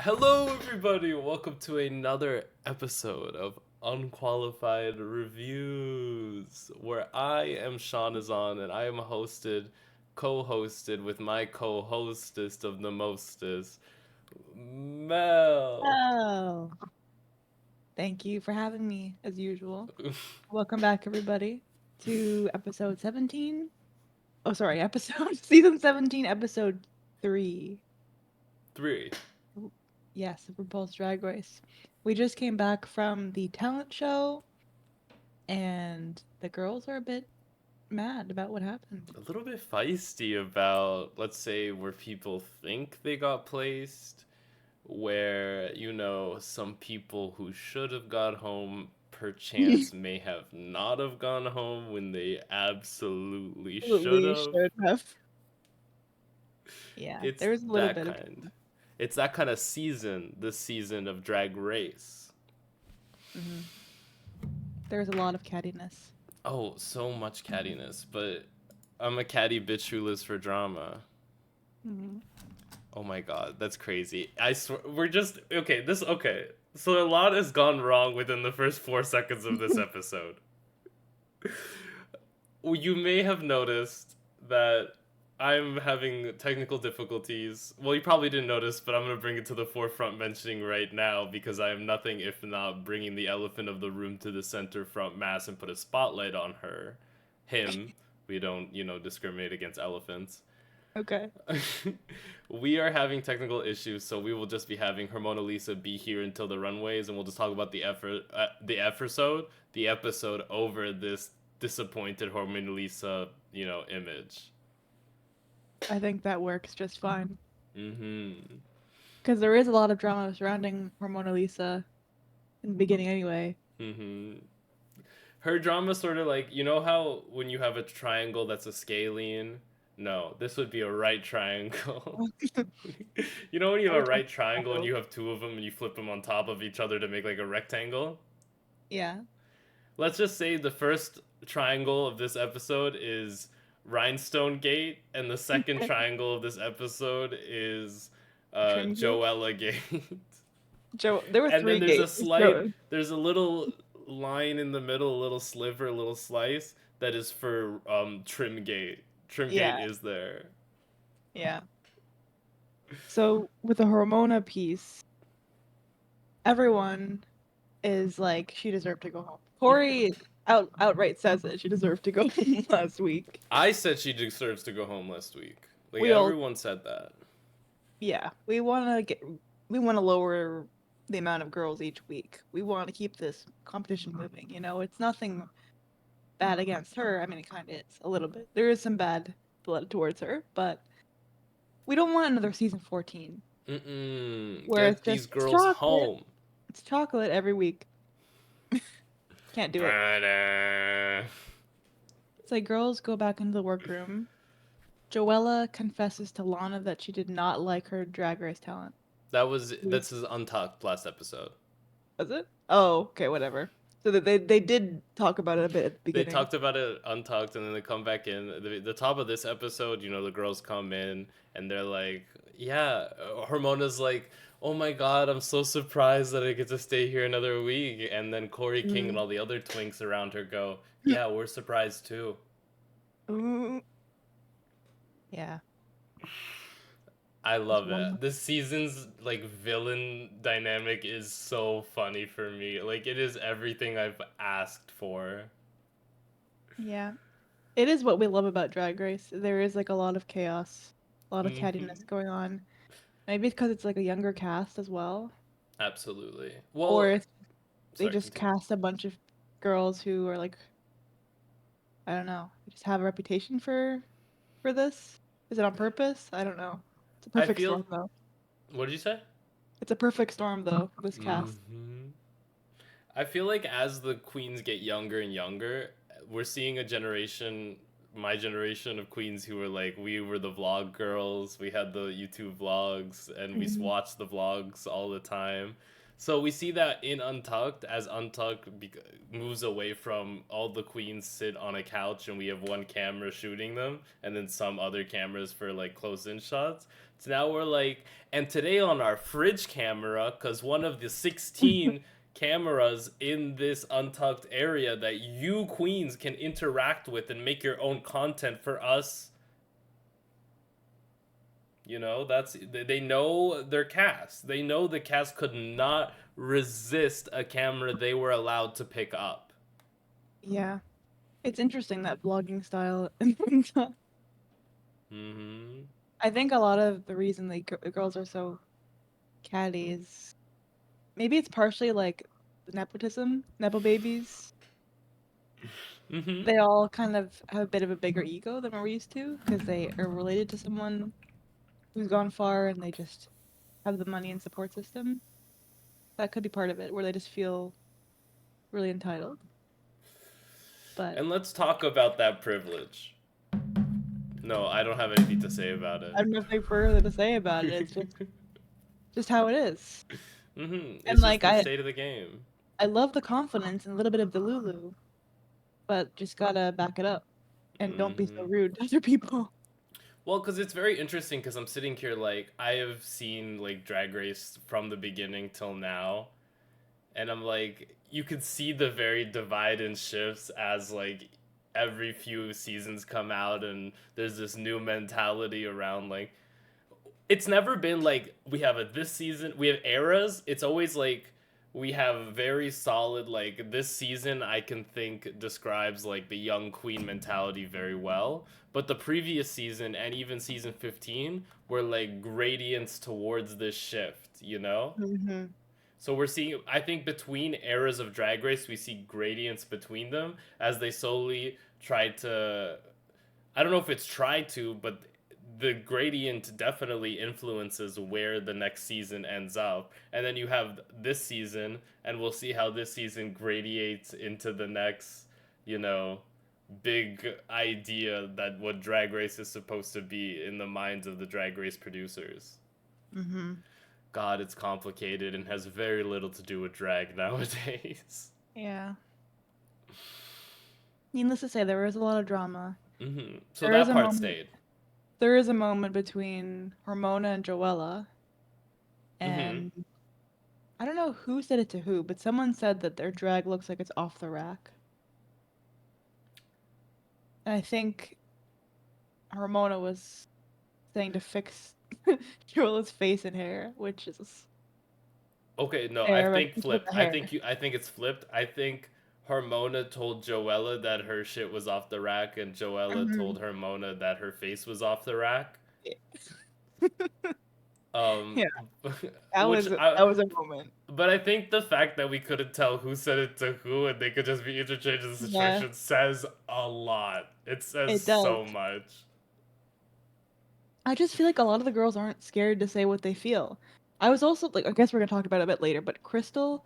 Hello, everybody. Welcome to another episode of Unqualified Reviews, where I am Shawn is on, and I am co-hosted with my co-hostess of the mostest, Mel. Oh, thank you for having me, as usual. Welcome back, everybody, to episode 17. Oh, sorry, season 17, episode 3. 3. Yes, of RuPaul's Drag Race. We just came back from the talent show, and the girls are a bit mad about what happened. A little bit feisty about, let's say, where people think they got placed, where some people who should have got home perchance may have not have gone home when they absolutely should Absolutely have. should have. Yeah, It's there's a little that bit of. kind. It's that kind of season, this season of Drag Race. Mhm. There's a lot of cattiness. Oh, so much cattiness, but I'm a catty bitch who lives for drama. Mm-hmm. Oh my god, that's crazy. I swear, we're just okay. So a lot has gone wrong within the first 4 seconds of this episode. You may have noticed that I'm having technical difficulties. Well, you probably didn't notice, but I'm going to bring it to the forefront mentioning right now because I am nothing if not bringing the elephant of the room to the center front mass and put a spotlight on her. Him. We don't, discriminate against elephants. Okay. We are having technical issues, so we will just be having Hormona Lisa be here until the runways, and we'll just talk about the episode over this disappointed Hormona Lisa, image. I think that works just fine. Mm-hmm. Because there is a lot of drama surrounding Hormona Lisa in the beginning anyway. Mm-hmm. Her drama sort of like, you know how when you have a triangle that's a scalene? No, this would be a right triangle. You know when you have a right triangle and you have two of them and you flip them on top of each other to make like a rectangle? Yeah. Let's just say the first triangle of this episode is Rhinestone Gate, and the second triangle of this episode is Trim Gate? Joella Gate. There were And then three there's a gates. slight, there's a little line in the middle, a little sliver, a little slice that is for Trim Gate. Trim Yeah. Gate is there. Yeah. So with the Hormona piece, everyone is like, she deserved to go home. Kori outright says it. She deserved to go home last week. I said she deserves to go home last week. Like We all- everyone said that. Yeah. We want to lower the amount of girls each week. We want to keep this competition moving. It's nothing bad against her. I mean, it kind of is a little bit. There is some bad blood towards her, but we don't want another season 14. Where Get these girls home. It's chocolate every week. Can't do it. It's like girls go back into the workroom. Joella confesses to Lana that she did not like her Drag Race talent. This is Untucked last episode. Was it? Oh, okay, whatever. So that they did talk about it a bit at the beginning. They talked about it Untucked, and then they come back in. The top of this episode, the girls come in, and they're like, yeah, Hormona's like, oh my god, I'm so surprised that I get to stay here another week. And then Kori King and all the other twinks around her go, yeah, we're surprised too. Yeah. I love it. This season's like villain dynamic is so funny for me. Like it is everything I've asked for. Yeah. It is what we love about Drag Race. There is like a lot of chaos, a lot of cattiness going on. Maybe it's because it's like a younger cast as well. Absolutely. Well, or they just cast a bunch of girls who are like, I don't know, just have a reputation for this. Is it on purpose? I don't know. It's a perfect storm though. What did you say? It's a perfect storm though, this cast. I feel like as the queens get younger and younger, we're seeing a generation, my generation of queens who were like, we were the vlog girls, we had the YouTube vlogs, and we watched the vlogs all the time. So we see that in Untucked, as Untucked moves away from all the queens sit on a couch and we have one camera shooting them, and then some other cameras for like close-in shots, So now we're like, and today on our fridge camera, because one of the 16 cameras in this untucked area that you queens can interact with and make your own content for us. You know, they know their cast. They know the cast could not resist a camera they were allowed to pick up. Yeah. It's interesting that vlogging style. Mm-hmm. I think a lot of the reason the girls are so catty is maybe it's partially like the nepotism, nepo babies. Mm-hmm. They all kind of have a bit of a bigger ego than we're used to because they are related to someone who's gone far and they just have the money and support system. That could be part of it, where they just feel really entitled. But And let's talk about that privilege. No, I don't have anything to say about it. I have nothing further to say about it. It's just how it is. Mm-hmm. And It's just like the state of the game. I love the confidence and a little bit of the Lulu, but just gotta back it up and don't be so rude to other people. Well, because it's very interesting because I'm sitting here like I have seen like Drag Race from the beginning till now, and I'm like you could see the very divide and shifts as like every few seasons come out and there's this new mentality around like it's never been like we have a this season we have eras. It's always like we have very solid like this season I can think describes like the young queen mentality very well, but the previous season and even season 15 were like gradients towards this shift, you know. Mm-hmm. So we're seeing, I think, between eras of Drag Race, we see gradients between them as they slowly try to. I don't know if it's tried to, but the gradient definitely influences where the next season ends up. And then you have this season, and we'll see how this season gradiates into the next, you know, big idea that what Drag Race is supposed to be in the minds of the Drag Race producers. Mm-hmm. God, it's complicated and has very little to do with drag nowadays. Yeah. Needless to say, there was a lot of drama. Mm-hmm. So There is that a part moment. stayed. There is a moment between Hormona and Joella, and I don't know who said it to who, but someone said that their drag looks like it's off the rack. And I think Hormona was saying to fix Joella's face and hair, which is Okay, no, I fair, but think just with flipped. the hair. I think it's flipped. I think Hormona told Joella that her shit was off the rack, and Joella Mhm. told Hormona that her face was off the rack. Yeah, that Which that was a moment. but I think the fact that we couldn't tell who said it to who and they could just be interchanging the Yeah, situation says a lot. It says it does. so much. I just feel like a lot of the girls aren't scared to say what they feel. I was also like, I guess we're gonna talk about it a bit later, but Crystal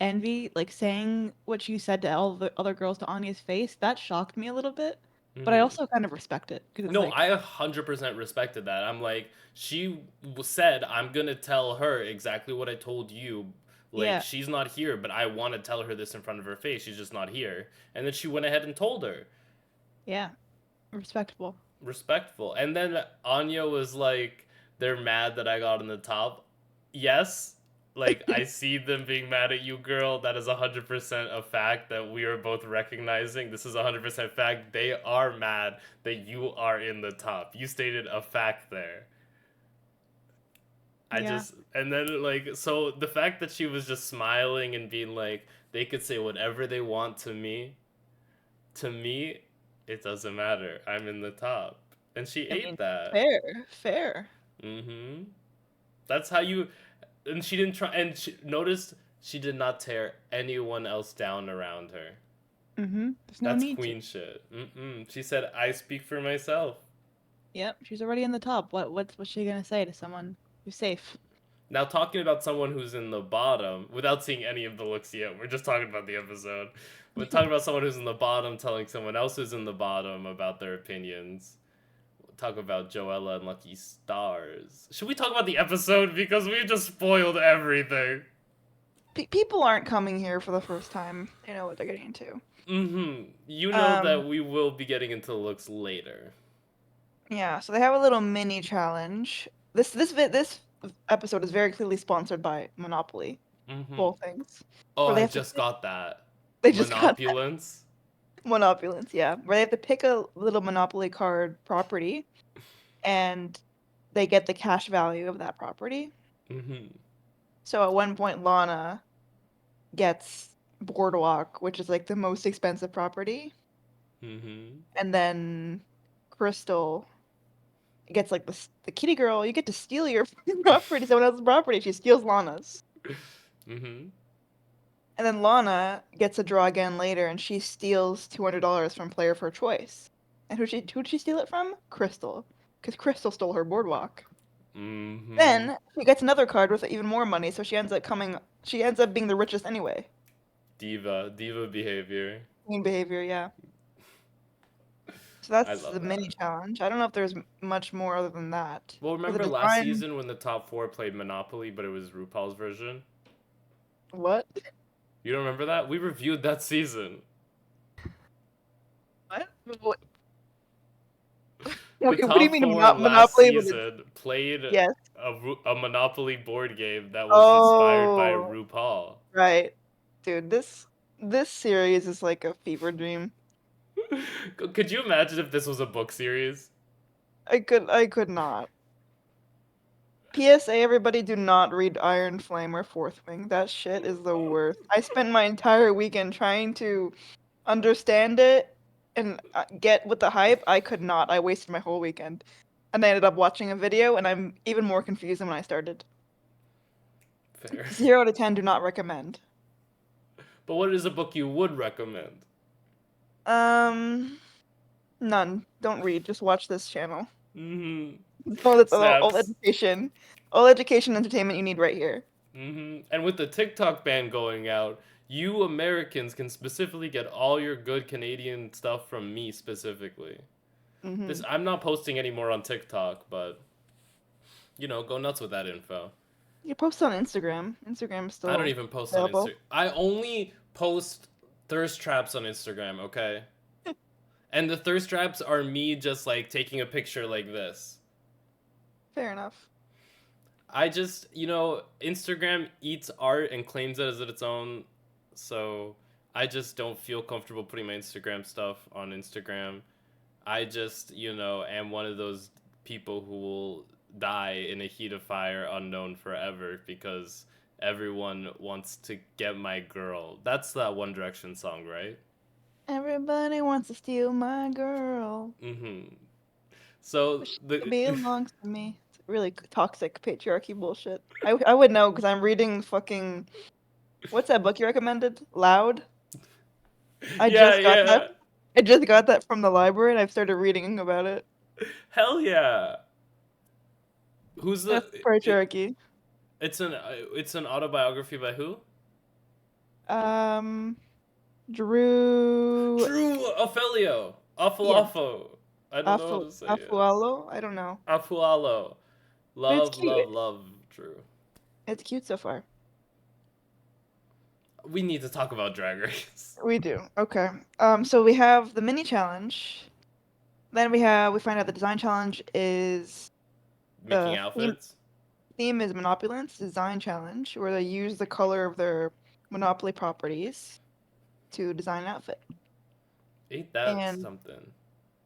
Envy, like saying what she said to all the other girls to Anya's face, that shocked me a little bit. But I Mm-hmm. also kind of respect it because it's No, like, I 100% respected that. I'm like, said, I'm gonna tell her exactly what I told you. Like, yeah, she's not here, but I want to tell her this in front of her face. She's just not here. And then she went ahead and told her. yeah, respectable. Respectful. And then Anya was like, they're mad that I got on the top. Yes, like, I see them being mad at you, girl. That is 100% a fact that we are both recognizing. This is 100% fact. They are mad that you are in the top. You stated a fact there. Yeah. And then, like, so the fact that she was just smiling and being like, they could say whatever they want to me, it doesn't matter. I'm in the top. And she I ate mean, that. fair, fair. Mm-hmm. That's how you. And she didn't try. And she noticed she did not tear anyone else down around her. Mm-hmm. There's no That's need to. queen shit. Mm-mm. She said, "I speak for myself." Yep, she's already in the top. What's she gonna say to someone who's safe? Now, talking about someone who's in the bottom, without seeing any of the looks yet, we're just talking about the episode. We're talking about someone who's in the bottom telling someone else who's in the bottom about their opinions. We'll talk about Joella and Lucky Stars. Should we talk about the episode? Because we just spoiled everything. People aren't coming here for the first time. They know what they're getting into. Mm-hmm. You know that we will be getting into looks later. Yeah, so they have a little mini challenge. This episode is very clearly sponsored by Monopoly. Mm-hmm. Both things. Oh, Where they I have to just got that. they just got that Monopulence. Monopulence, yeah. Where they have to pick a little Monopoly card property and they get the cash value of that property. Mm-hmm. So at one point Lana gets Boardwalk, which is like the most expensive property, Mm-hmm. and then Crystal gets like the kitty girl. You get to steal your property, someone else's property. She steals Lana's. Mm-hmm. And then Lana gets a draw again later, and she steals $200 from player of her choice. And who'd she steal it from? Crystal, because Crystal stole her boardwalk. Mm-hmm. Then she gets another card with even more money, so she ends up coming. She ends up being the richest anyway. Diva behavior. Mean behavior, yeah. So I that's the love mini that. challenge. I don't know if there's much more other than that. Well, For the remember last design, season when the top four played Monopoly, but it was RuPaul's version? what? You don't remember that? We reviewed that season. What? The What do you top mean four last Monopoly with it? season played Yes. a Monopoly board game that was inspired by Oh, RuPaul. right. Dude, this series is like a fever dream. Could you imagine if this was a book series? I could not. PSA, everybody do not read Iron Flame or Fourth Wing. That shit is the worst. I spent my entire weekend trying to understand it and get with the hype. I could not. I wasted my whole weekend. And I ended up watching a video and I'm even more confused than when I started. Fair. 0 to 10 do not recommend. But what is a book you would recommend? Um, none. Don't read. Just watch this channel. Mm-hmm. All that's all Snaps. education. All education entertainment you need right here. Mm-hmm. And with the TikTok ban going out, you Americans can specifically get all your good Canadian stuff from me specifically. Hmm. I'm not posting anymore on TikTok, but go nuts with that info. You post on Instagram. Instagram's I don't still even post on available. Instagram. I only post thirst traps on Instagram, okay? And the thirst traps are me just like taking a picture like this. Fair enough. I just, Instagram eats art and claims it as its own. So I just don't feel comfortable putting my Instagram stuff on Instagram. I just, am one of those people who will die in a heat of fire unknown forever because everyone wants to get my girl. That's that One Direction song, right? Everybody wants to steal my girl. Mm-hmm. So But she the belongs to me. It's really toxic patriarchy bullshit. I would know because I'm reading fucking. What's that book you recommended? Loud? I yeah, just got yeah. that. I just got that from the library and I've started reading about it. Hell yeah. Who's That's the patriarchy. it's an autobiography by who? Um, Drew Drew Ophelio. Yeah, Afalafo. I don't know how to say it. Afualo? I don't know. Afualo. But it's Love, cute. love, love, Drew. It's cute so far. We need to talk about Drag Race. We do. Okay. So we have the mini challenge. Then we find out the design challenge is Making theme outfits. theme is Monopulence design challenge, where they use the color of their Monopoly properties to design an outfit. Ain't that And something?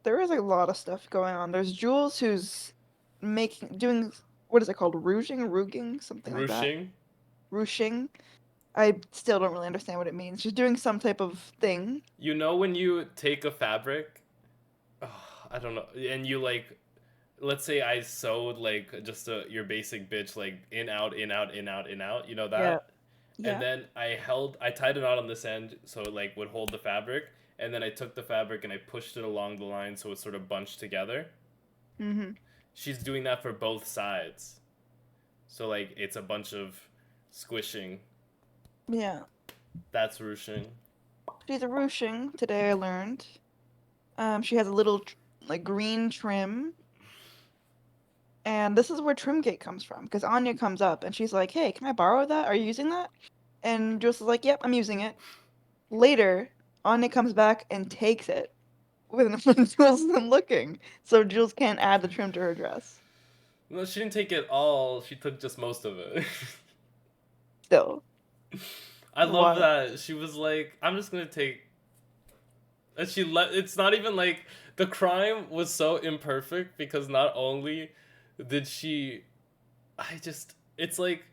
there is a lot of stuff going on. There's Jules who's doing what is it called? Rouging, something like that. Rushing. Ruching. I still don't really understand what it means. She's doing some type of thing. You know when you take a fabric, I don't know, and you like, let's say I sewed like just your basic bitch like in out in out in out in out, you know Yeah. that, and Yeah. then I tied a knot on this end so it like would hold the fabric, and then I took the fabric and I pushed it along the line so it sort of bunched together. Mm-hmm. She's doing that for both sides, so like it's a bunch of squishing. Yeah. That's ruching. She's a ruching, today I learned. She has a little like green trim. And this is where Trimgate comes from, because Anya comes up and she's like, "Hey, can I borrow that? Are you using that?" And Jules is like, "Yep, I'm using it." Later, Anya comes back and takes it when Jules isn't looking, so Jules can't add the trim to her dress. No, she didn't take it all. She took just most of it. Still, I love what? that she was like, "I'm just gonna take." And she let. It's not even like the crime was so imperfect because not only did she, I just. It's like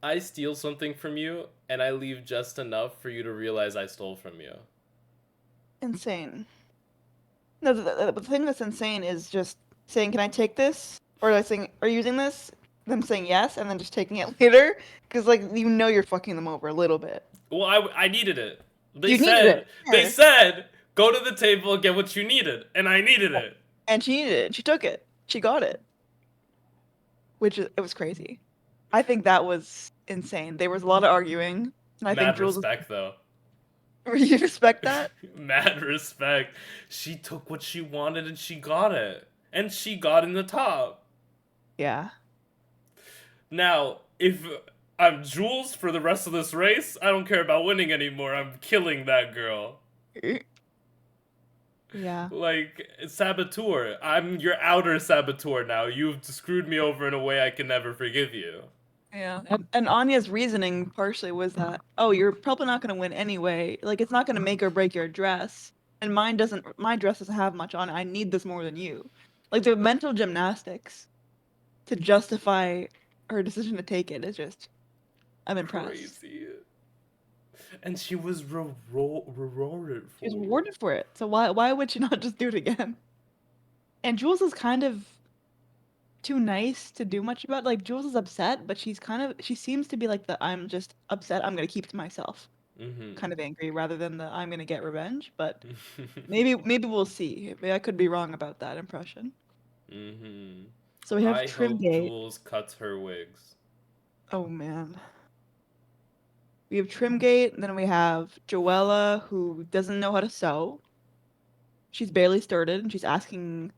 I steal something from you and I leave just enough for you to realize I stole from you. Insane. No, the thing that's insane is just saying, "Can I take this?" Or like saying, "Are you using this?" Them saying yes, and then just taking it later, because like you know you're fucking them over a little bit. Well, I needed it. They You needed said it, they sure. said go to the table and get what you needed, and I needed it. And she needed it. She took it. She got it, which is, it was crazy. I think that was insane. There was a lot of arguing, and I think Mad Jules. respect though. You respect that? Mad respect. She took what she wanted and she got it. And she got in the top. Yeah. Now, if I'm Jules for the rest of this race, I don't care about winning anymore. I'm killing that girl. Yeah. Like, saboteur. I'm your outer saboteur now. You've screwed me over in a way I can never forgive you. Yeah. And Anya's reasoning partially was that, oh, you're probably not going to win anyway. Like, it's not going to make or break your dress. And my dress doesn't have much on it. I need this more than you. Like, the mental gymnastics to justify her decision to take it is just, I'm impressed. Crazy. And she was rewarded She was for it. rewarded for it. So why would she not just do it again? And Jules is kind of too nice to do much about. Like Jules is upset, but she seems to be like the I'm just upset, I'm gonna keep it to myself. Mm-hmm. Kind of angry rather than the I'm gonna get revenge. But maybe we'll see. Maybe I could be wrong about that impression. Mm-hmm. So we have I hope Trimgate. Jules cuts her wigs. Oh man. We have Trimgate, and then we have Joella who doesn't know how to sew. She's barely started and she's asking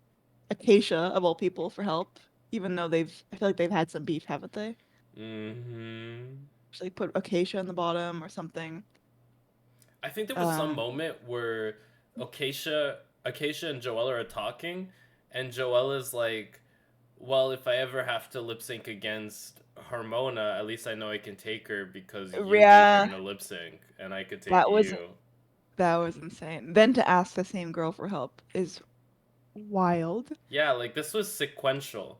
Acacia of all people for help, even though I feel like they've had some beef, haven't they? Mm-hmm. Should like put Acacia in the bottom or something. I think there was some Um, moment where Acacia and Joella are talking, and Joella's like, "Well, if I ever have to lip sync against Hormona, at least I know I can take her because you beat her yeah, in a lip sync, and I could take that was you." that was insane. Then to ask the same girl for help is wild. Yeah, like this was sequential.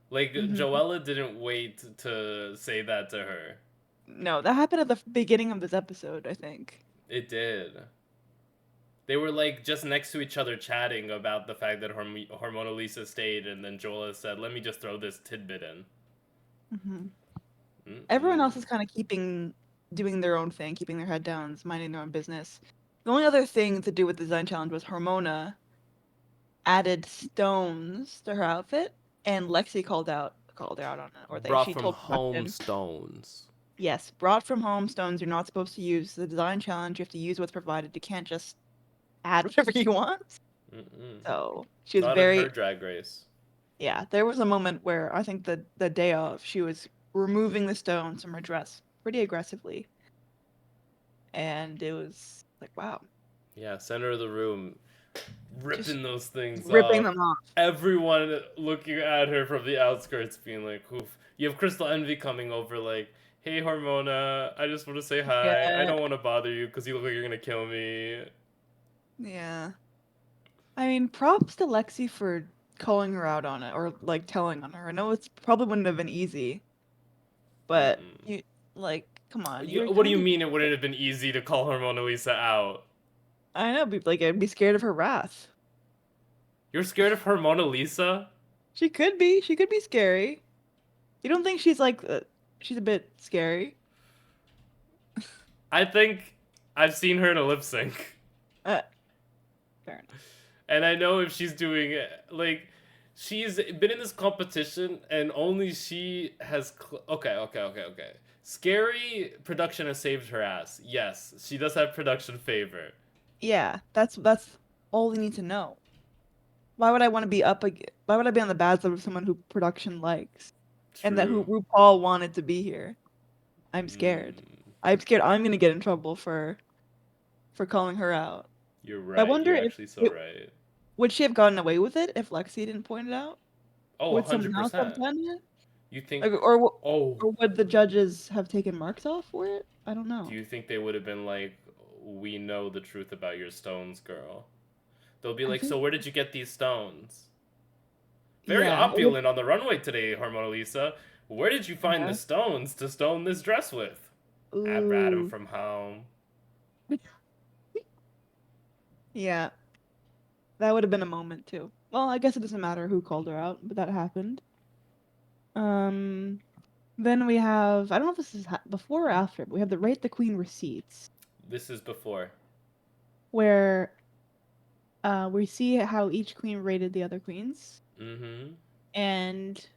Like Hmm. Joella didn't wait to say that to her. No, that happened at the beginning of this episode, I think. It did. They were like just next to each other chatting about the fact that Hormona Lisa stayed, and then Joella said, "Let me just throw this tidbit in." Hmm. Everyone else Mm-mm. is kind of doing their own thing, keeping their head down, minding their own business. The only other thing to do with the design challenge was Hormona added stones to her outfit, and Lexi called her out on it, or Brought she from told home production, stones. yes, brought from home stones you're not supposed to use. The design challenge, you have to use what's provided. You can't just add whatever you want. Mm-mm. So she was Not in her very, drag race. yeah. There was a moment where I think the day of she was removing the stones from her dress pretty aggressively, and it was like, wow, Yeah, center of the room, just ripping those things ripping off. them off. Everyone looking at her from the outskirts, being like, "Oof." You have Crystal Envy coming over, like, "Hey, Hormona, I just want to say hi. I Yeah, don't want to bother you because you look like you're gonna kill me." yeah. I mean, props to Lexi for calling her out on it or like telling on her. I know it's probably wouldn't have been easy, but Mm-mm. you like, come on, you're What do kind you of. mean it wouldn't have been easy to call Hormona Lisa out? I know, like I'd be scared of her wrath. You're scared of Hormona Lisa? She could be. She could be scary. You don't think she's like she's a bit scary? I think I've seen her in a lip sync. Uh, fair enough. And I know if she's doing it, like, she's been in this competition and only she has. Okay. Scary production has saved her ass. Yes, she does have production favor. Yeah, that's all we need to know. Why would I want to be Why would I be on the bad side of someone who production likes, and that who True. RuPaul wanted to be here? I'm scared. Mm, I'm scared I'm gonna get in trouble for calling her out. you're I right. wonder You're if actually so it right. would she have gotten away with it if Lexi didn't point it out? Oh, Would someone else have 100%. done it? You think? Like, or Oh, or would the judges have taken marks off for it? I don't do know. you think they would have been like, "We know the truth about your stones, girl"? They'll be I like, "So think, where did you get these stones?" Very yeah, opulent on the runway today, Hormona Lisa. Where did you find the yeah. stones to stone this dress with? I brought them Ooh, from home. yeah. That would have been a moment too. Well, I guess it doesn't matter who called her out, but that happened. Um, then we have, I don't know if this is before or after, but we have the Rate the Queen receipts This is before. where we see how each queen rated the other queens, Mm-hmm. and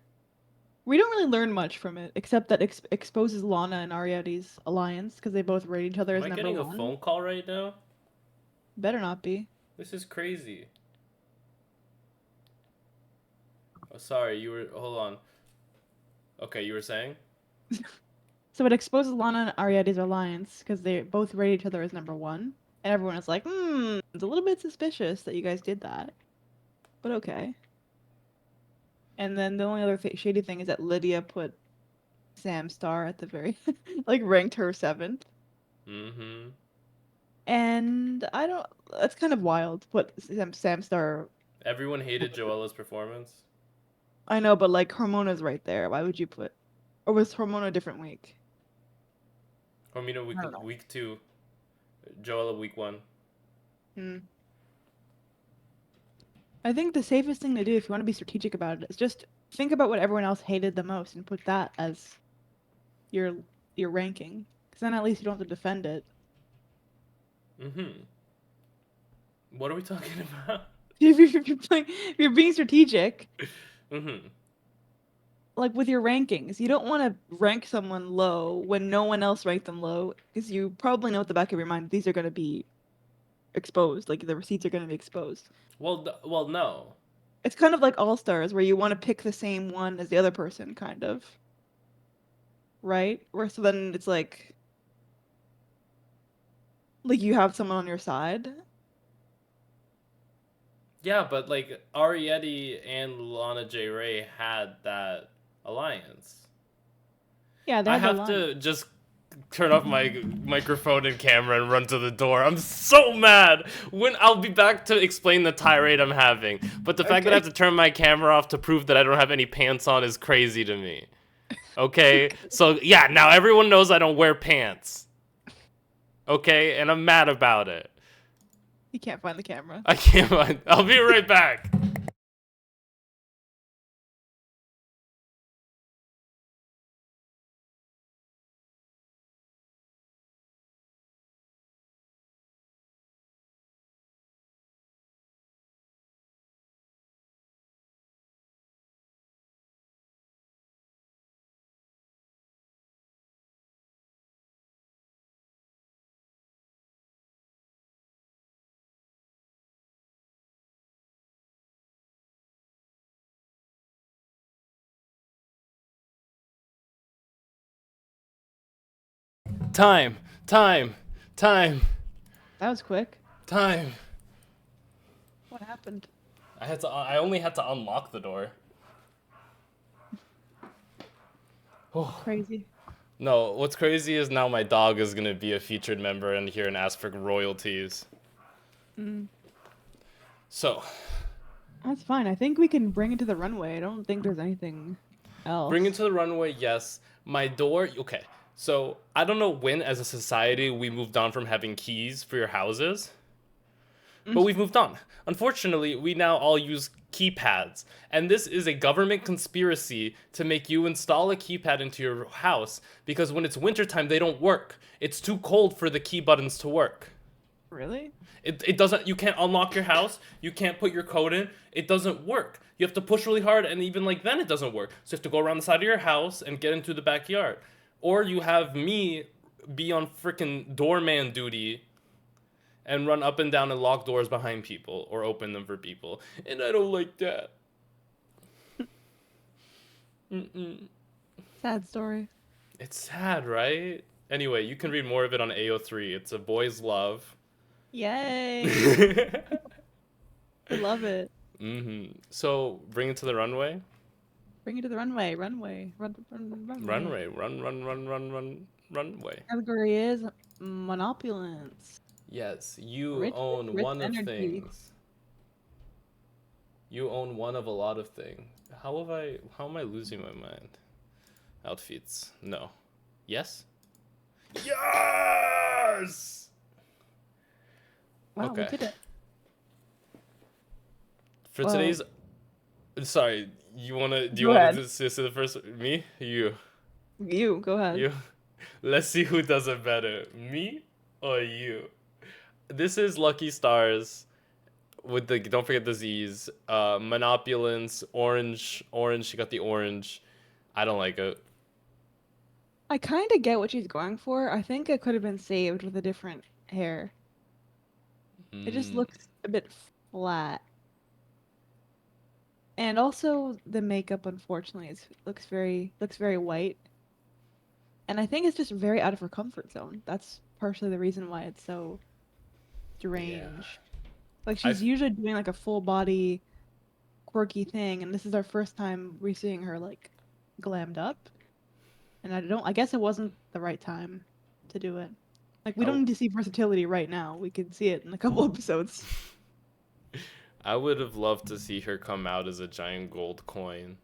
we don't really learn much from it except that exposes Lana and Arrietty's alliance because they both rate each other Am as I number getting a one. phone call right now? Better not be. This is crazy. Oh, sorry, you were. Hold on. Okay, you were saying? So it exposes Lana and Arrietty's alliance because they both rate each other as number one. And everyone is like, it's a little bit suspicious that you guys did that. But okay. And then the only other shady thing is that Lydia put Sam Star at the very, like, ranked her seventh. Mm-hmm. And I don't, that's kind of wild. Put Sam Star, Everyone hated Joella's performance. I know, but like Hormona's right there. Why would you put, or was Hormona a different week? Hormina I don't know. week 2. Joella week 1. Hmm. I think the safest thing to do if you want to be strategic about it is just think about what everyone else hated the most and put that as your your ranking. Because then at least you don't have to defend it. Mm-hmm. What are we talking about? If you're being strategic, Mm-hmm. like with your rankings, you don't want to rank someone low when no one else ranked them low, because you probably know at the back of your mind these are going to be exposed. Like the receipts are going to be exposed. Well, no. It's kind of like All Stars, where you want to pick the same one as the other person, kind of, right? Where so then it's like you have someone on your side. Yeah, but like Arrietty and Lana J. Ray had that alliance. Yeah, they I had the have line. to just turn off my microphone and camera and run to the door. I'm so mad. When I'll be back to explain the tirade I'm having. But the fact that I Okay. have to turn my camera off to prove that I don't have any pants on is crazy to me. Okay? Okay. So, yeah, now everyone knows I don't wear pants. Okay? And I'm mad about it. You can't find the camera. I can't. I'll be right back. Time. Time. Time. That was quick. Time. What happened? I only had to unlock the door. Oh. Crazy. No, what's crazy is now my dog is gonna be a featured member in here and ask for royalties. Mm. So, That's fine. I think we can bring it to the runway. I don't think there's anything else. bring it to the runway, yes. My door, okay. So, I don't know when as a society we moved on from having keys for your houses, but we've moved on. Unfortunately, we now all use keypads, and this is a government conspiracy to make you install a keypad into your house because when it's wintertime, they don't work. It's too cold for the key buttons to work. Really? It doesn't, you can't unlock your house, you can't put your code in, it doesn't work. You have to push really hard, and even like then it doesn't work. So you have to go around the side of your house and get into the backyard. Or you have me be on freaking doorman duty and run up and down and lock doors behind people or open them for people. And I don't like that. Mm-mm. Sad story. It's sad, right? Anyway, you can read more of it on AO3. It's a boy's love. Yay! I love it. So, bring it to the runway. Bring it to the runway. Runway. Runway. Runway. Category is Monopulence. Yes, you Rich, own rich one of energy. things. You own one of a lot of things. How am I losing my mind? Outfits. No. Yes? Yes! Wow, we Okay. did it. For Well, today's do you go wanna ahead. say the first me? You. You, go ahead. You. Let's see who does it better. Me or you? This is Lucky Stars with the don't forget the Z's. Monopulence, orange, she got the orange. I don't like it. I kind of get what she's going for. I think it could have been saved with a different hair. It just Mm, looks a bit flat. And also the makeup, unfortunately, looks very white. And I think it's just very out of her comfort zone. That's partially the reason why it's so yeah. strange. Like I she's usually doing like a full body quirky thing, and this is our first time we're seeing her like glammed up. And I guess it wasn't the right time to do it. Like we don't need to see versatility right now. We could see it in a couple episodes. I would have loved to see her come out as a giant gold coin.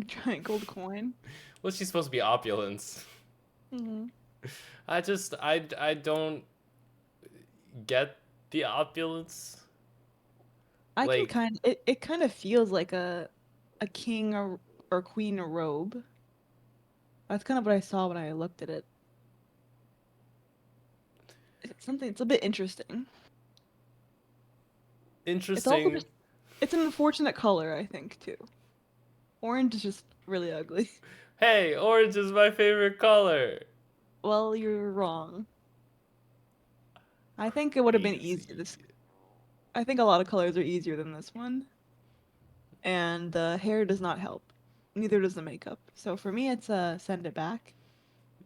Giant gold coin. Well, she's supposed to be opulence. Mm-hmm. I don't get the opulence. I can Like, kind of it kind of feels like a king or queen robe. That's kind of what I saw when I looked at it. It's a bit interesting. It's also interesting. just it's an unfortunate color, I think, too. Orange is just really ugly. Hey, orange is my favorite color. Well, you're wrong. I think it would have been easy. Crazy. I think a lot of colors are easier than this one. And the hair does not help. Neither does the makeup. So for me, it's a send it back.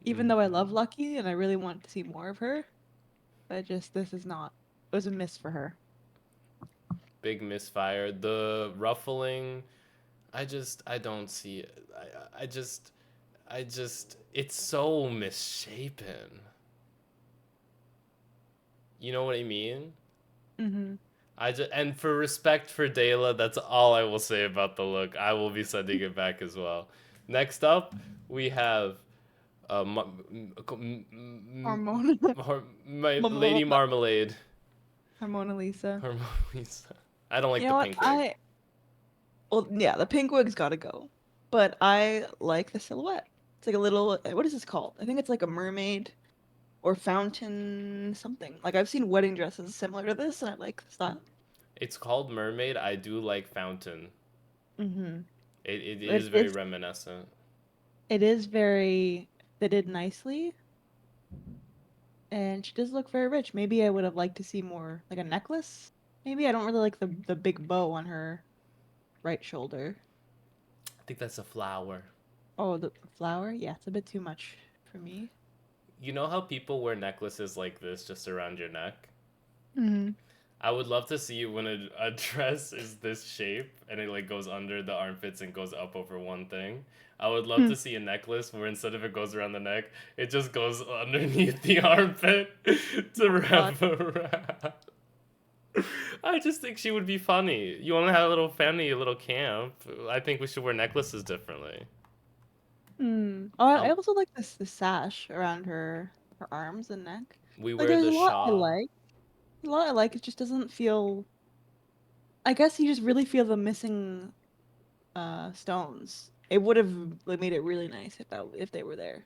Even though I love Lucky and I really want to see more of her, but just this is not. It was a miss for her. Big misfire. The ruffling, I don't see it. I just it's so misshapen. You know what I mean? Mm-hmm. And for respect for Dayla, that's all I will say about the look. I will be sending it back as well. Next up, we have Hormona. my Lady Marmalade. Hormona Lisa. Hormona Lisa. I don't like You the know what? pink wig. Well, yeah, the pink wig's gotta go. But I like the silhouette. It's like a little, what is this called? I think it's like a mermaid or fountain something. Like I've seen wedding dresses similar to this, and I like the style. It's called Mermaid. I do like Fountain. Mm-hmm. It It is very is, reminiscent. it is very fitted nicely, and she does look very rich. Maybe I would have liked to see more, like a necklace. Maybe I don't really like the big bow on her right shoulder. I think that's a flower. Oh, the flower? Yeah, it's a bit too much for me. You know how people wear necklaces like this just around your neck? Mm-hmm. I would love to see when a dress is this shape and it like goes under the armpits and goes up over one thing. I would love to see a necklace where instead of it goes around the neck, it just goes underneath the armpit to wrap around. I just think she would be funny. You want to have a little family, a little camp. I think we should wear necklaces differently. Hmm. Oh, I also like the sash around her arms and neck. We Like wear there's the a lot I shawl. like. A lot I like. It just doesn't feel. I guess you just really feel the missing stones. It would have like, made it really nice if they were there.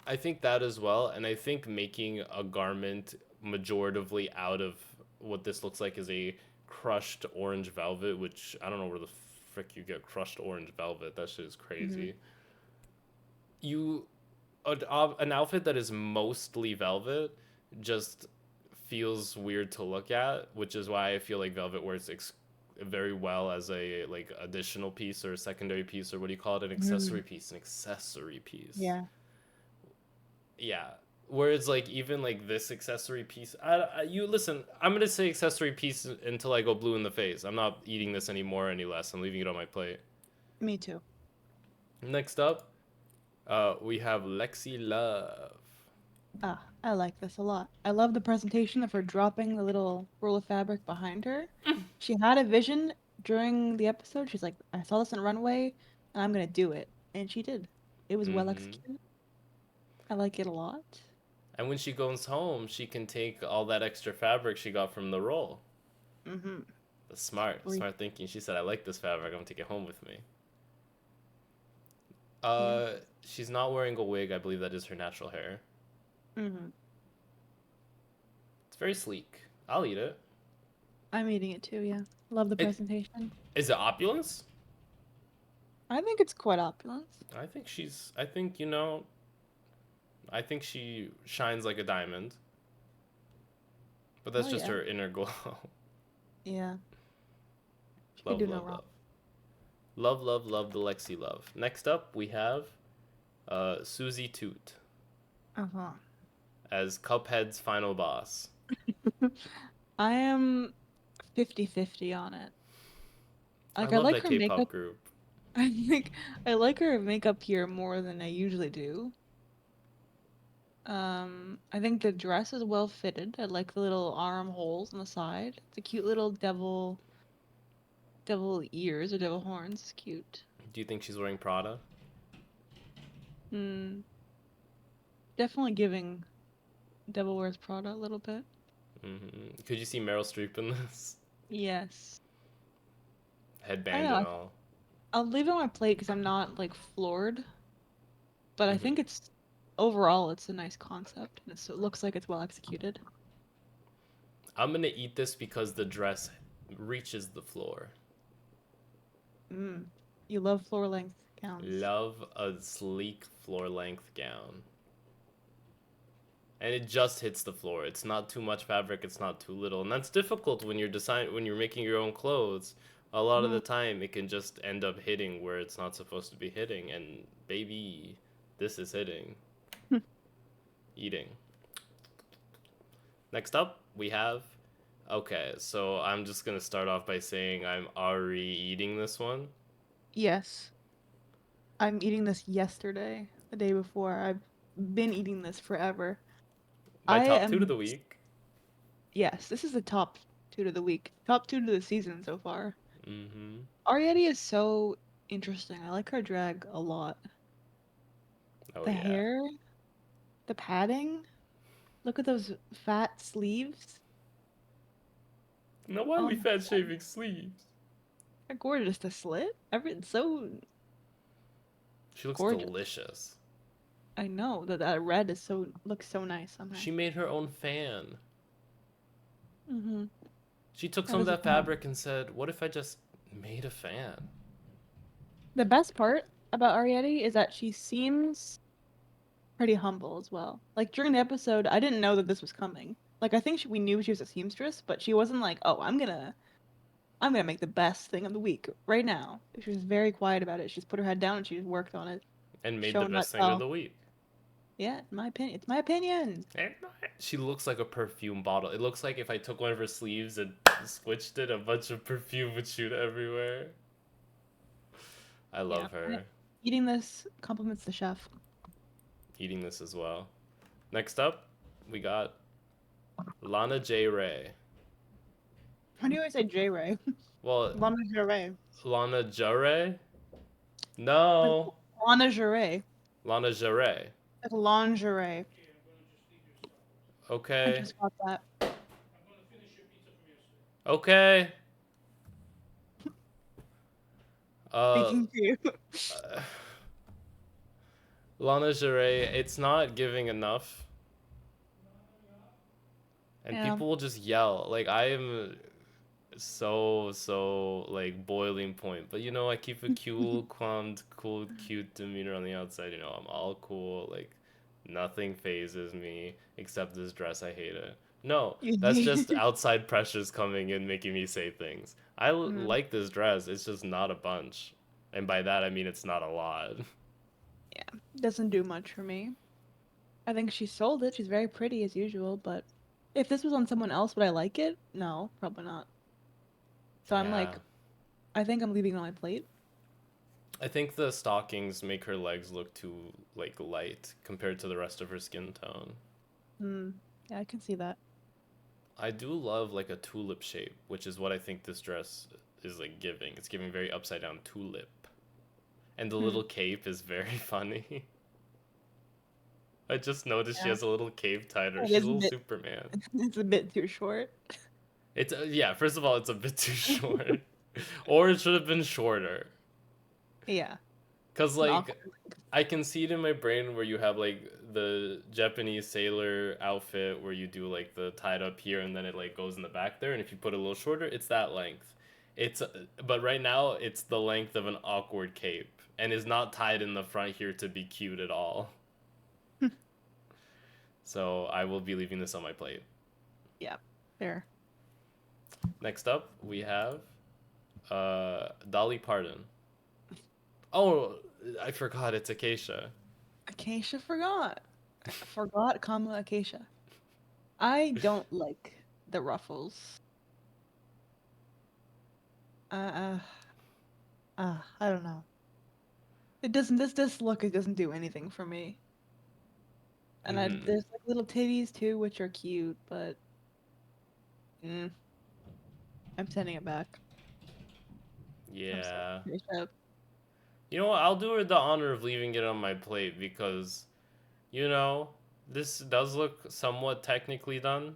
I think that as well, and I think making a garment majoritively out of what this looks like is a crushed orange velvet, which I don't know where the frick you get crushed orange velvet. That shit is crazy. You, an outfit that is mostly velvet just feels weird to look at, which is why I feel like velvet wears very well as a like additional piece or a secondary piece or what do you call it, an accessory piece, an accessory piece. Yeah. Yeah. Whereas like even like this accessory piece, you listen. I'm gonna say accessory piece until I go blue in the face. I'm not eating this anymore any less. I'm leaving it on my plate. Me too. Next up, we have Lexi Love. Ah, I like this a lot. I love the presentation of her dropping the little roll of fabric behind her. She had a vision during the episode. She's like, I saw this on runway, and I'm gonna do it. And she did. It was well Mm-hmm. executed. I like it a lot. And when she goes home, she can take all that extra fabric she got from the roll. Mm-hmm. That's smart, Free. smart thinking. She said, "I like this fabric. I'm gonna take it home with me." Yeah. She's not wearing a wig. I believe that is her natural hair. Mm-hmm. It's very sleek. I'll eat it. I'm eating it too, yeah. Love the It presentation. is it opulence? I think it's quite opulent. I think she's. I think you know. I think she shines like a diamond. But that's Oh just yeah. her inner glow. Yeah. She could Love, do no love, wrong. love. Love, love, love the Lexi love. Next up, we have Suzie Toot Uh-huh. as Cuphead's final boss. I am 50-50 on it. I Like I love like that her K-pop makeup. group. I think I like her makeup here more than I usually do. I think the dress is well fitted. I like the little arm holes on the side. It's a cute little devil ears or devil horns. It's cute. Do you think she's wearing Prada? Hmm. Definitely giving Devil Wears Prada a little bit. Could you see Meryl Streep in this? Yes. I don't Headband know. and all. I'll leave it on my plate because I'm not like floored, but I hmm think it's overall it's a nice concept and it looks like it's well executed. I'm gonna eat this because the dress reaches the floor. Mm. You love floor length gowns. Love a sleek floor length gown. And it just hits the floor. It's not too much fabric, it's not too little. And that's difficult when you're making your own clothes. A lot of Mm. the time it can just end up hitting where it's not supposed to be hitting, and baby, this is hitting. Eating. Next up, we have okay, so I'm just gonna start off by saying I'm already eating this one. Yes. I'm eating this yesterday, the day before. I've been eating this forever. My I top two of am, the week. yes, this is the top two of the week, top two to the season so far. Mm-hmm. Arrietty is so interesting. I like her drag a lot. Oh The yeah. hair, the padding, look at those fat sleeves. Now why are Oh we my fat God, shaving sleeves? they're gorgeous. The slit, every so She looks gorgeous. delicious. I know that red is looks so nice on her. She made her own fan. Mm-hmm. She took That some of is a that fan. fabric and said, "What if I just made a fan?" The best part about Arrietty is that she seems pretty humble as well. Like during the episode, I didn't know that this was coming. Like I think we knew she was a seamstress, but she wasn't like, "Oh, I'm gonna make the best thing of the week right now." She was very quiet about it. She just put her head down and she just worked on it, And made the showing that, best thing of oh, the week. yeah, in my opinion, it's my opinion. And she looks like a perfume bottle. It looks like if I took one of her sleeves and switched it, a bunch of perfume would shoot everywhere. I Yeah, love her. eating this compliments the chef. Eating this as well. Next up, we got Lana J. Ray. How do you always say J Ray? Well, Lingerie. Lana Jare? Like No. lingerie. Lana Jare. Like lingerie. I Okay. just got that. Okay. Uh, Speaking to you. uh Lana Jare, it's not giving enough. And Yeah. people will just yell. Like, I am so like boiling point, but you know, I keep a cool cute demeanor on the outside. You know, I'm all cool, like nothing phases me except this dress. I hate it. No, that's just outside pressures coming in making me say things. Mm, Like this dress, it's just not a bunch, and by that I mean it's not a lot. yeah. Doesn't do much for me. I think she sold it. She's very pretty as usual, but if this was on someone else, would I like it? No, probably not. So I'm Yeah, like, I think I'm leaving it on my plate. I think the stockings make her legs look too like light compared to the rest of her skin tone. Hmm. Yeah, I can see that. I do love like a tulip shape, which is what I think this dress is like giving. It's giving very upside down tulip. And the Hmm. little cape is very funny. I just noticed she Yeah. has a little cape tied her. It She's a is a little bit. Superman. It's a bit too short. It's yeah, first of all, it's a bit too short. Or it should have been shorter. Yeah. Cuz An like awkward. I can see it in my brain where you have like the Japanese sailor outfit where you do like the tied up here and then it like goes in the back there, and if you put it a little shorter, it's that length. It's but right now it's the length of an awkward cape and is not tied in the front here to be cute at all. So I will be leaving this on my plate. Yeah. Fair. Next up, we have Dolly Parton. Oh, I forgot it's Acacia. Acacia forgot. Forgot, comma Acacia. I don't like the ruffles. Uh, I don't know. It doesn't. This look. It doesn't do anything for me. And Hmm. there's like little titties too, which are cute, but mm, I'm sending it back. I'm sorry. Yeah. Acacia. You know what? I'll do her the honor of leaving it on my plate because, you know, this does look somewhat technically done.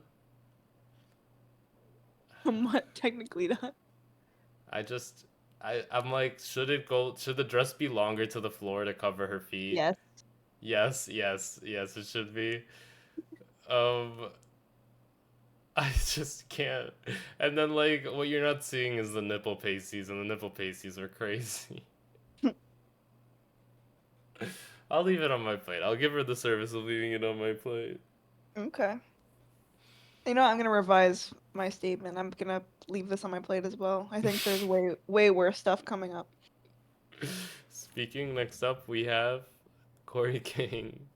Somewhat technically done. I just, I'm like, should it go? Should the dress be longer to the floor to cover her feet? Yes. Yes, yes, yes. It should be. Um, I just can't. And then like, what you're not seeing is the nipple pasties, and the nipple pasties are crazy. I'll leave it on my plate. I'll give her the service of leaving it on my plate. Okay. You know, I'm gonna revise my statement. I'm gonna leave this on my plate as well. I think there's way worse stuff coming up. Speaking, next up we have Kori King,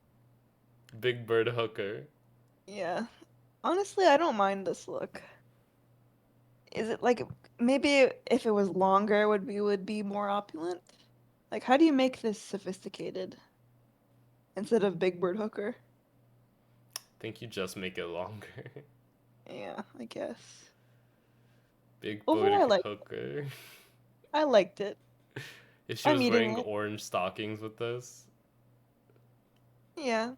Big Bird Hooker. Yeah. Honestly, I don't mind this look. Is it like maybe if it was longer would be more opulent? Like how do you make this sophisticated instead of Big Bird Hooker? Think you just make it longer. Yeah, I guess. Big Overall, Bird Hooker. I liked it. If she I'm was eating wearing it. orange stockings with this. Yeah.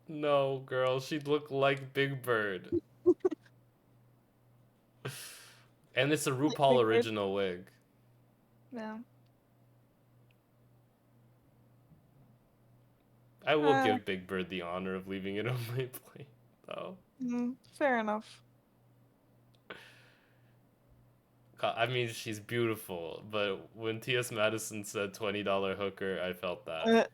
No, girl, she'd look like Big Bird. And it's a Like RuPaul Big Bird. original wig. Yeah. I will Uh, give Big Bird the honor of leaving it on my plate, though. fair enough. I mean, she's beautiful, but when T.S. Madison said $20 hooker, I felt that. Uh,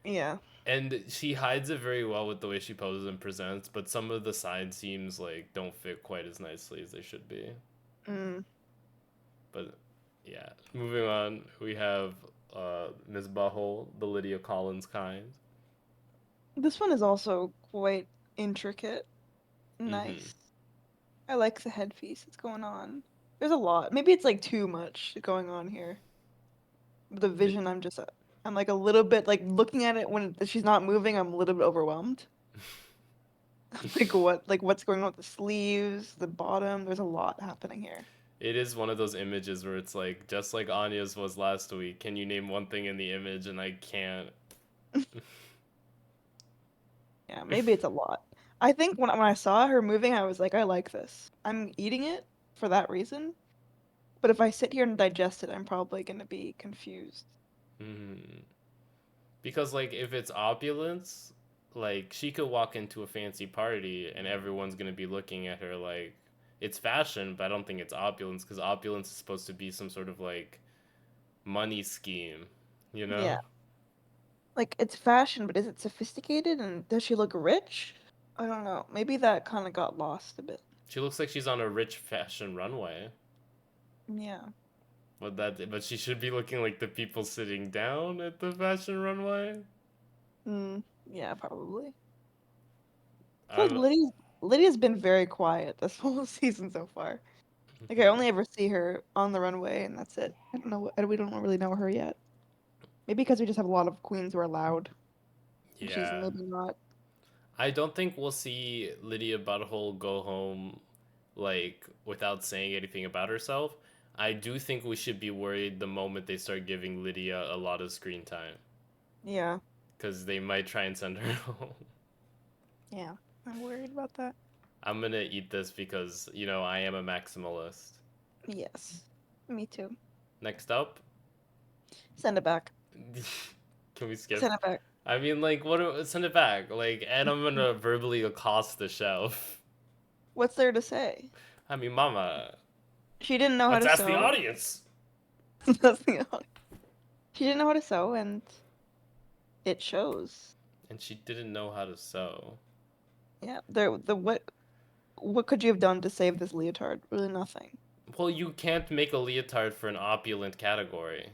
yeah. And she hides it very well with the way she poses and presents, but some of the side seams like don't fit quite as nicely as they should be. Mm. But yeah, moving on, we have Ms. Butthole, the Lydia Collins kind. This one is also quite intricate. Mm-hmm. Nice. I like the headpiece that's going on. There's a lot. Maybe it's like too much going on here. The vision, I'm like a little bit like looking at it when she's not moving, I'm a little bit overwhelmed. Like what's going on with the sleeves, the bottom? There's a lot happening here. It is one of those images where it's like, just like Anya's was last week, can you name one thing in the image? And I can't. Yeah, maybe it's a lot. I think when I saw her moving, I was like, I like this. I'm eating it for that reason. But if I sit here and digest it, I'm probably gonna be confused. Mm. Because, like, if it's opulence, like, she could walk into a fancy party and everyone's gonna be looking at her like, it's fashion, but I don't think it's opulence, because opulence is supposed to be some sort of, like, money scheme, you know? Yeah. Like it's fashion, but is it sophisticated and does she look rich? I don't know. Maybe that kind of got lost a bit. She looks like she's on a rich fashion runway. Yeah. But she should be looking like the people sitting down at the fashion runway. Yeah, probably. I feel like I'm Lydia's been very quiet this whole season so far. Like I only ever see her on the runway, and that's it. I don't know. We don't really know her yet. Maybe because we just have a lot of queens who are loud, and she's Yeah. maybe not. I don't think we'll see Lydia Butthole go home like without saying anything about herself. I do think we should be worried the moment they start giving Lydia a lot of screen time Yeah, because they might try and send her home. yeah. I'm worried about that. I'm gonna eat this because I am a maximalist. Yes, me too. Next up, Send it back. can we skip? Send it back. I mean, like, send it back. Like, and I'm gonna verbally accost the chef. What's there to say? I mean, Mama, She didn't know how let's to ask the sew. audience. Nothing else. She didn't know how to sew, and it shows. And she didn't know how to sew. Yeah, the what could you have done to save this leotard? Really nothing. Well, you can't make a leotard for an opulent category.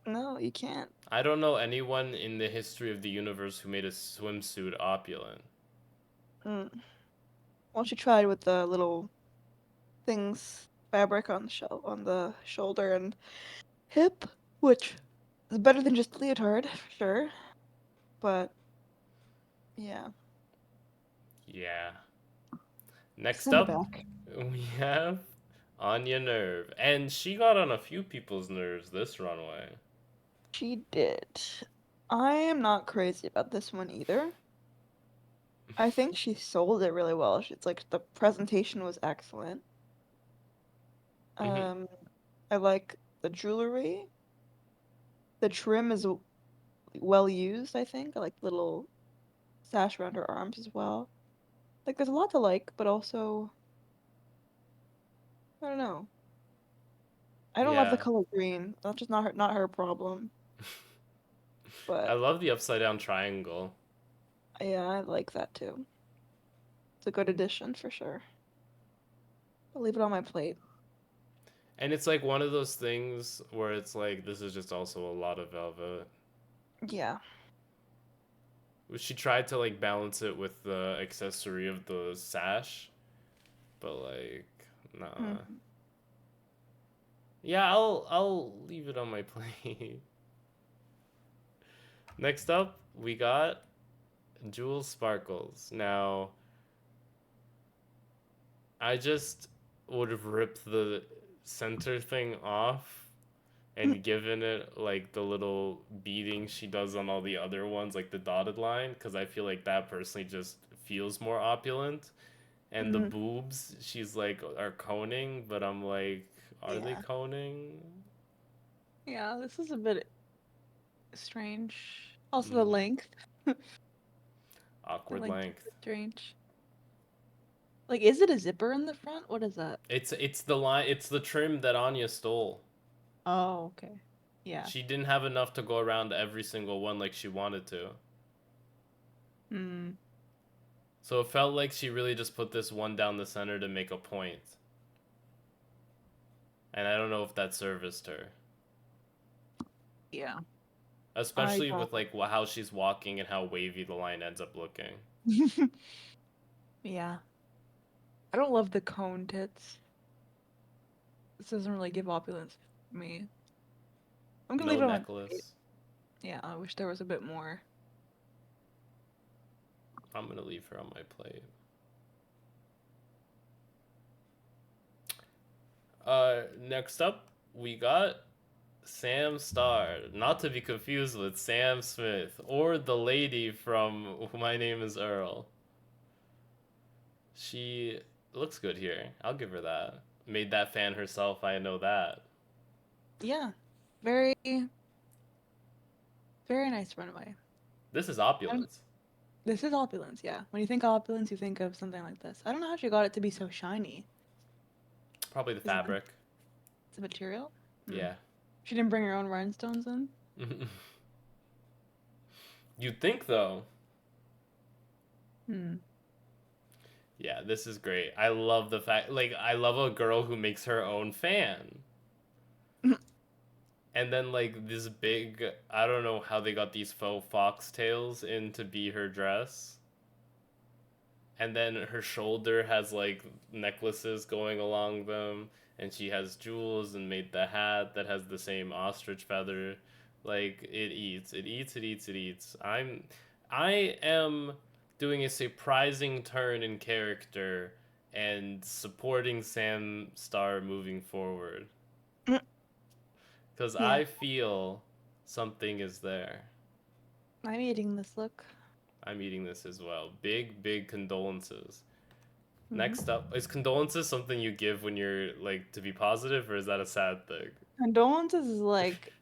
No, you can't. I don't know anyone in the history of the universe who made a swimsuit opulent. Mm. Well, she tried with the little things, fabric on the shoulder and hip, which is better than just leotard, for sure. But yeah, Yeah. Next send it up, back. we have Onya Nurve. And she got on a few people's nerves this runway. She did. I am not crazy about this one either. I think she sold it really well. It's like the presentation was excellent. Hmm. I like the jewelry. The trim is well used, I think. I like the little sash around her arms as well. Like there's a lot to like, but also I don't know. I don't love the Yeah. color green. That's just not her problem. I But love the upside down triangle. yeah, I like that too. It's a good addition for sure. I'll leave it on my plate. And it's like one of those things where it's like, this is just also a lot of velvet. Yeah. She tried to like balance it with the accessory of the sash, but like, nah. Mm. Yeah, I'll leave it on my plate. Next up, we got Jewel Sparkles. Now, I just would have ripped the center thing off and given it like the little beading she does on all the other ones, like the dotted line, because I feel like that personally just feels more opulent. And the Mm. boobs, she's like, are coning, but I'm like, are they Yeah. coning? Yeah, this is a bit strange. Also the Mm, length. The awkward length length. is strange. Like, is it a zipper in the front? What is that? It's the line. It's the trim that Anya stole. Oh, okay. Yeah. She didn't have enough to go around every single one like she wanted to. Mm. So it felt like she really just put this one down the center to make a point. And I don't know if that serviced her. Yeah. I Especially don't. with like how she's walking and how wavy the line ends up looking. Yeah. I don't love the cone tits. This doesn't really give opulence for me. I'm gonna No leave it on my plate. necklace. Yeah, I wish there was a bit more. I'm gonna leave her on my plate. Next up, we got Sam Starr, not to be confused with Sam Smith or the lady from My Name is Earl. She looks good here. I'll give her that. Made that fan herself, I know that. Yeah. Very, very nice runway. This is And opulence. this is opulence, yeah. When you think opulence, you think of something like this. I don't know how she got it to be so shiny. Probably the Is it fabric. the material? Hmm. Yeah. She didn't bring her own rhinestones in? You'd think though. Hmm. Yeah, this is great. I love the fact, like, I love a girl who makes her own fan. And then, like, this big, I don't know how they got these faux foxtails in to be her dress. and then her shoulder has like necklaces going along them, and she has jewels and made the hat that has the same ostrich feather. Like it eats. I am doing a surprising turn in character and supporting Sam Star moving forward Mm, because yeah, I feel something is there. I'm eating this look. I'm eating this as well. Big condolences. Hmm. Next up, is condolences something you give when you're like to be positive, or is that a sad thing? Condolences is like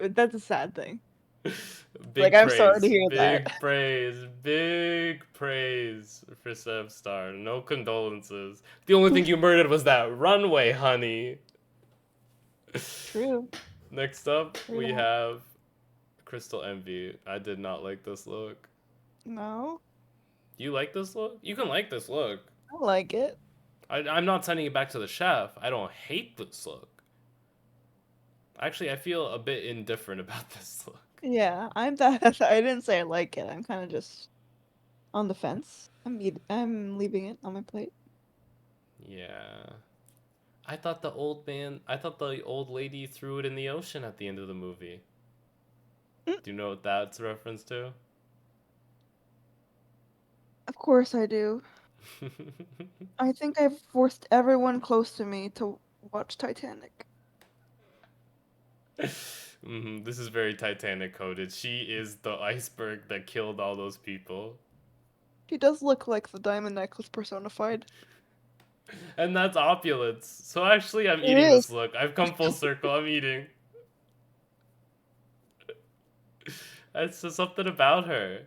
that's a sad thing. Like Big I'm sorry to praise, hear that. big praise for Sev Star. No condolences. The only thing you murdered was that runway, honey. True. Next up, True we that. have Crystal Envy. I did not like this look. No, You like this look? You can like this look. I like it. I'm not sending it back to the chef. I don't hate this look. Actually, I feel a bit indifferent about this look. Yeah, I'm that. I didn't say I like it. I'm kind of just on the fence. I'm leaving it on my plate. Yeah. I thought the old lady threw it in the ocean at the end of the movie. Mm, Do you know what that's a reference to? of course I do. I think I've forced everyone close to me to watch Titanic. This is very Titanic coded. She is the iceberg that killed all those people. She does look like the diamond necklace personified. And that's opulence. So actually, I'm It eating this is. look. I've come full circle. I'm eating. That's just something about her.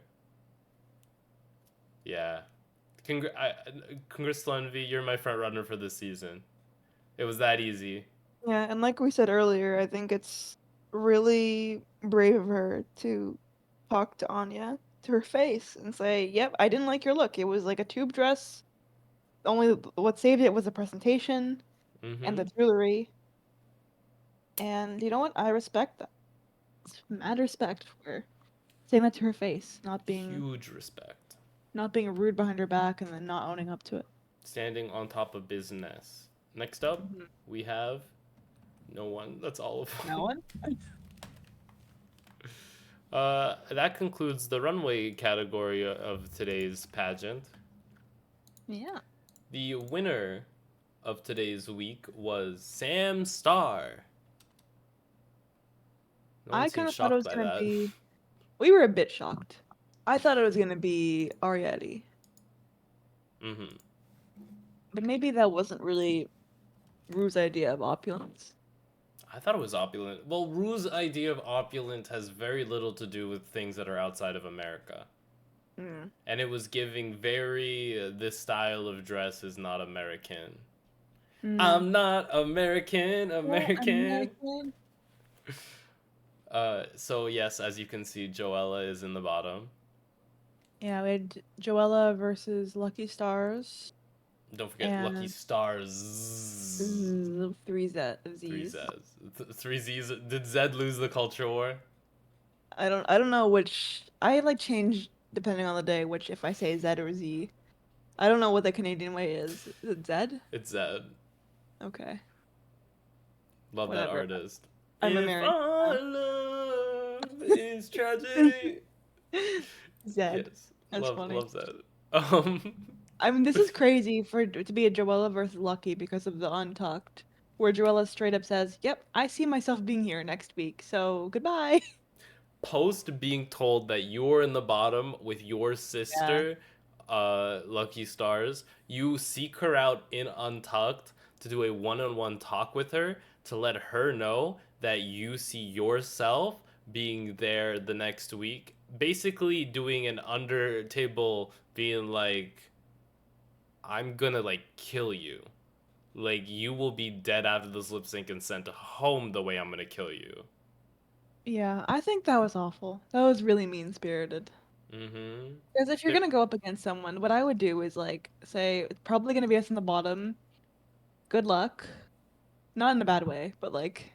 Yeah. Congrats, Envy. You're my front runner for this season. It was that easy. Yeah, and like we said earlier, I think it's really brave of her to talk to Anya to her face and say, "Yep, I didn't like your look. It was like a tube dress. Only what saved it was the presentation and the Mm-hmm. jewelry." And you know what? I respect that. It's mad respect for her saying that to her face, Huge respect. not being rude behind her back and then not owning up to it. Standing on top of business. Next up, Mhm. we have no one. That's all of No them. one? That concludes the runway category of today's pageant. Yeah. The winner of today's week was Sam Star. No one I kind seems of thought it shocked was by gonna that. be. We were a bit shocked. I thought it was gonna be Arrietty, Mm-hmm. but maybe that wasn't really Rue's idea of opulence. I thought it was opulent. Well, Rue's idea of opulent has very little to do with things that are outside of America. Mm. And it was giving very, this style of dress is not American. Mm. I'm not American, Yeah, American. American. So yes, as you can see, Joella is in the bottom. Yeah, we had Joella versus Lucky Stars Don't forget Lucky and Stars. three Three Z's. Z's. Three Z's. Did Zed lose the culture war? I don't know which I like change depending on the day, which if I say Z or Z. I don't know what the Canadian way is. Is it Z? It's Zed. Okay. Love that Whatever. artist. I'm If American our now. love is tragedy. Zed. Yes, That's funny. love Zed. Um, I mean, this is crazy for it to be a Joella versus Lucky because of the Untucked, where Joella straight up says, "Yep, I see myself being here next week, so goodbye." Post being told that you're in the bottom with your Yeah. sister, Lucky Stars, you seek her out in Untucked to do a one-on-one talk with her to let her know that you see yourself being there the next week. Basically doing an under table being like, I'm gonna like kill you. Like you will be dead after this lip sync and sent home the way I'm gonna kill you. Yeah, I think that was awful. That was really mean-spirited. Mm-hmm. Because if you're There, gonna go up against someone, what I would do is like say it's probably gonna be us in the bottom. Good luck. Not in a bad way, but like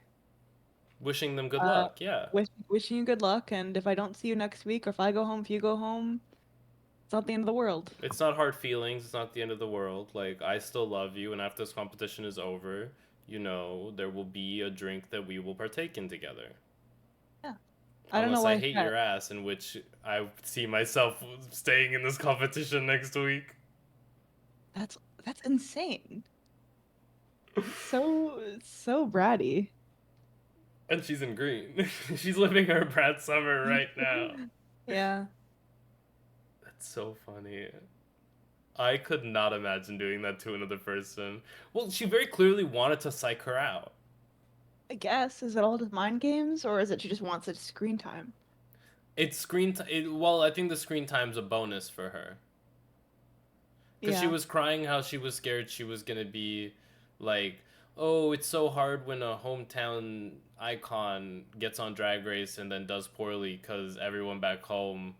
wishing them good uh luck. Yeah. wishing you good luck, and if I don't see you next week or if I go home, if you go home, It's not the end of the world. It's not hard feelings. It's not the end of the world. Like, I still love you, and after this competition is over, you know, there will be a drink that we will partake in together. Yeah. I don't know Unless why I hate your ass, in which I see myself staying in this competition next week. That's insane. So bratty. And she's in green. She's living her Brat Summer right now. Yeah. That's so funny. I could not imagine doing that to another person. Well, she very clearly wanted to psych her out. I guess. Is it all just mind games, or is it she just wants it screen time? It's screen time. Well, I think the screen time's a bonus for her. Because she was crying how she was scared she was going to be like, oh, it's so hard when a hometown icon gets on Drag Race and then does poorly because everyone back home,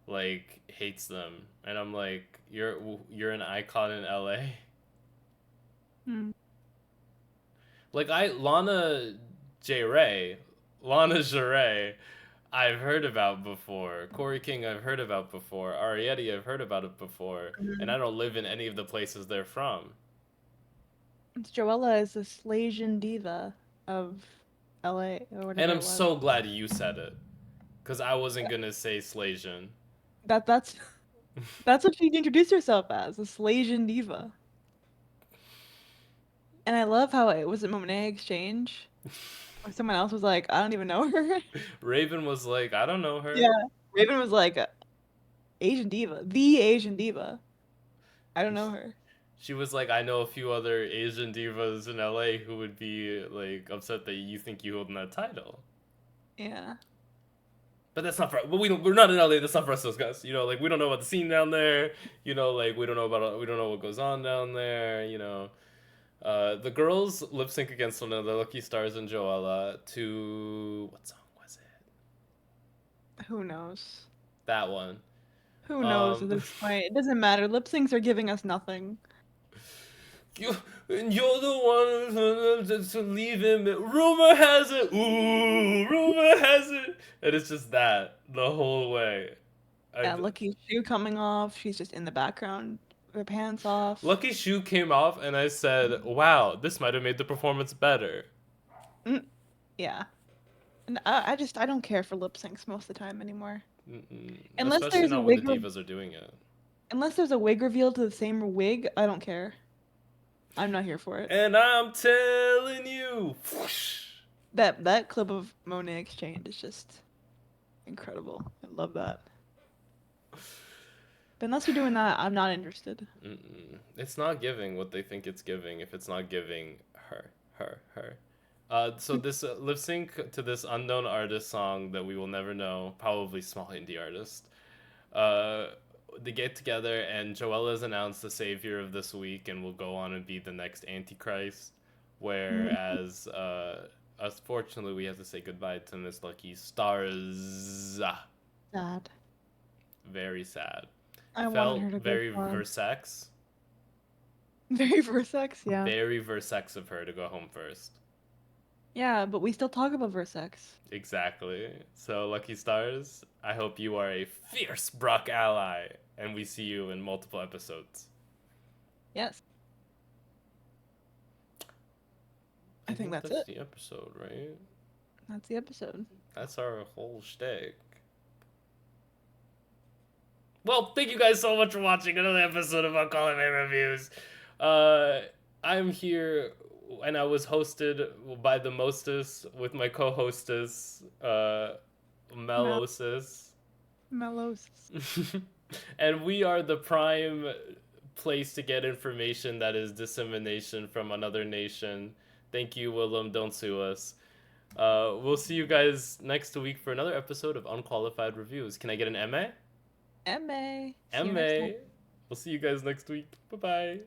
like, hates them. And I'm like, you're an icon in LA? Like, Lana Jarre, I've heard about before. Kori King, I've heard about before. Arrietty, I've heard about it before. And I don't live in any of the places they're from. Joella is the Slasian diva of LA or whatever. And I'm so glad you said it. Because I wasn't going to say Slasian. That's what she introduced herself as, a Slasian diva. And I love how it was a Monet exchange. Or someone else was like, I don't even know her. Raven was like, I don't know her. Yeah. Raven was like, Asian diva. The Asian diva. I don't know her. She was like, I know a few other Asian divas in LA who would be, like, upset that you think you hold that title. Yeah. But that's not for, well, we're not in LA, that's not for us, those guys. You know, like, we don't know about the scene down there. You know, like, we don't know what goes on down there, you know. The girls lip sync against one another, Lucky Starzzz and Joella, to, what song was it? Who knows? That one. Who knows at this point? It doesn't matter. Lip syncs are giving us nothing. You're the one to leave him. Rumor has it. Ooh, rumor has it. And it's just that the whole way. Yeah, Lucky's shoe coming off. She's just in the background, her pants off. Lucky's shoe came off, and I said, wow, this might have made the performance better. Yeah. And I don't care for lip syncs most of the time anymore. Unless especially there's not a wig when the divas are doing it. Unless there's a wig reveal to the same wig, I don't care. I'm not here for it. And I'm telling you, that clip of Monet exchange is just incredible. I love that. But unless you're doing that, I'm not interested. It's not giving what they think it's giving if it's not giving her. So this lip sync to this unknown artist song that we will never know, probably small indie artist. They get together and Joella's announced the savior of this week and will go on and be the next Antichrist. Whereas, unfortunately, we have to say goodbye to Miss Lucky Starzzz. Sad. Very sad. I felt wanted her to very go Versex. Very Versex, yeah. Very Versex of her to go home first. Yeah, but we still talk about Versex. Exactly. So, Lucky Starzzz, I hope you are a fierce Brock ally, and we see you in multiple episodes. Yes. I think that's it. The episode, right? That's the episode. That's our whole shtick. Well, thank you guys so much for watching another episode of Unqualified Reviews. I'm here, and I was hosted by the mostest with my co-hostess, Melosis. Melosis. And we are the prime place to get information that is dissemination from another nation. Thank you, Willem. Don't sue us. We'll see you guys next week for another episode of Unqualified Reviews. Can I get an MA? MA. MA. We'll see you guys next week. Bye-bye.